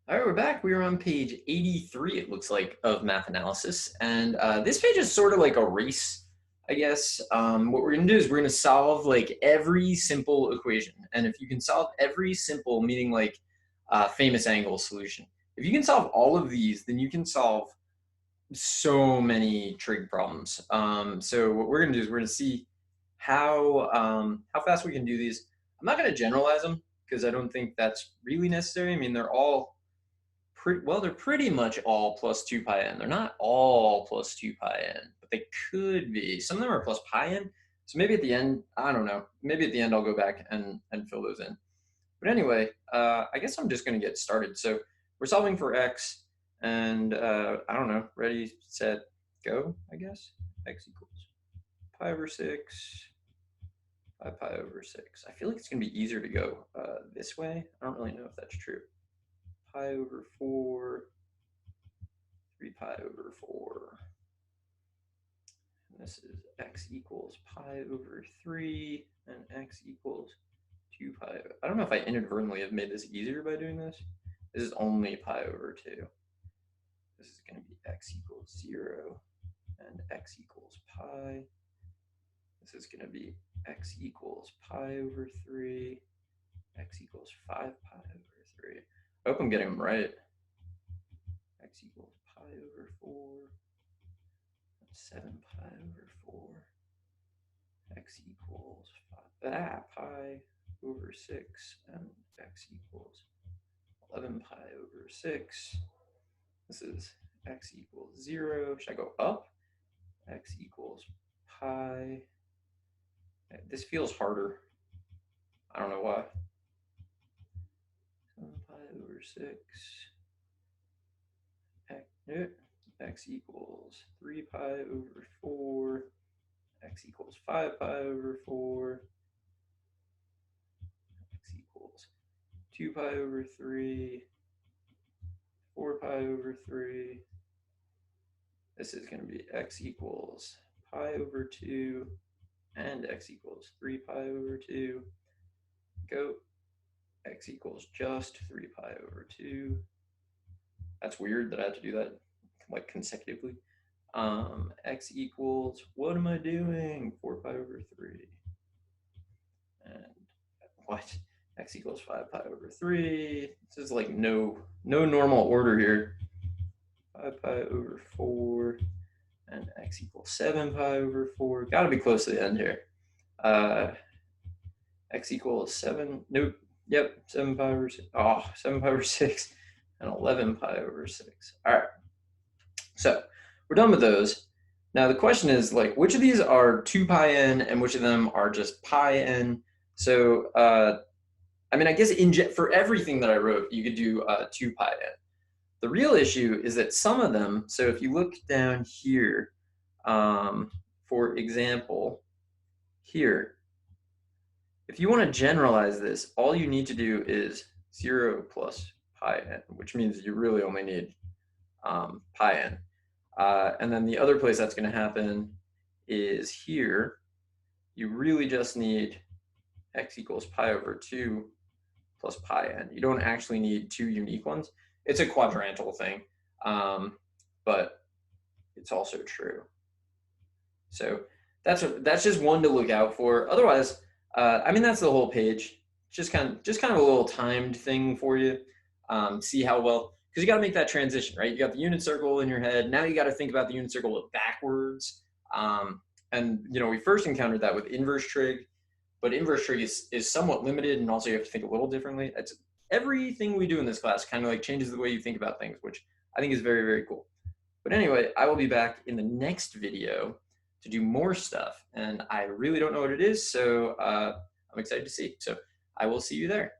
All right, we're back. We are on page 83, it looks like, of math analysis. And this page is sort of like a race, I guess. What we're going to do is we're going to solve like every simple equation. And if you can solve every simple, meaning like famous angle solution, if you can solve all of these, then you can solve so many trig problems. So what we're going to do is we're going to see how fast we can do these. I'm not going to generalize them because I don't think that's really necessary. I mean, they're all they're pretty much all plus 2 pi n. They're not all plus 2 pi n, but they could be. Some of them are plus pi n. So maybe at the end, I don't know. Maybe at the end I'll go back and fill those in. But anyway, I guess I'm just going to get started. So we're solving for x, and I don't know. Ready, set, go, I guess. X equals pi over 6, 5 pi over 6. I feel like it's going to be easier to go this way. I don't really know if that's true. Pi over 4, 3 pi over 4. And this is x equals pi over 3, and x equals 2 pi. I don't know if I inadvertently have made this easier by doing this. This is only pi over 2. This is going to be x equals 0, and x equals pi. This is going to be x equals pi over 3, x equals 5 pi over 3. I hope I'm getting them right. X equals pi over 4, 7 pi over 4. X equals pi over 6, and x equals 11 pi over 6. This is x equals 0. Should I go up? X equals pi. This feels harder. I don't know why. 7 pi over 6. X equals 3 pi over 4. X equals 5 pi over 4. X equals 2 pi over 3. 4 pi over 3. This is going to be x equals pi over 2, and x equals 3 pi over 2. Go. X equals just 3 pi over 2. That's weird that I have to do that like consecutively. X equals, what am I doing? 4 pi over 3. And what? X equals 5 pi over 3. This is like no normal order here. 5 pi over 4, and x equals 7 pi over 4. Got to be close to the end here. X equals 7. Nope. Yep. 7 pi over 6. Oh, 7 pi over 6, and 11 pi over 6. All right. So we're done with those. Now the question is like, which of these are 2 pi n, and which of them are just pi n? So I mean, I guess for everything that I wrote, you could do 2 pi n. The real issue is that some of them, so if you look down here, for example, here, if you want to generalize this, all you need to do is 0 plus pi n, which means you really only need pi n. And then the other place that's going to happen is here. You really just need x equals pi over 2 plus pi n. You don't actually need two unique ones. It's a quadrantal thing, but it's also true. So that's just one to look out for. Otherwise, I mean, that's the whole page. Just kind of a little timed thing for you. See how well, because you got to make that transition, right? You got the unit circle in your head. Now you got to think about the unit circle backwards. And you know, we first encountered that with inverse trig, but inverse trig is somewhat limited, and also you have to think a little differently. It's everything we do in this class kind of like changes the way you think about things, which I think is very, very cool. But anyway, I will be back in the next video to do more stuff, and I really don't know what it is, so I'm excited to see. So I will see you there.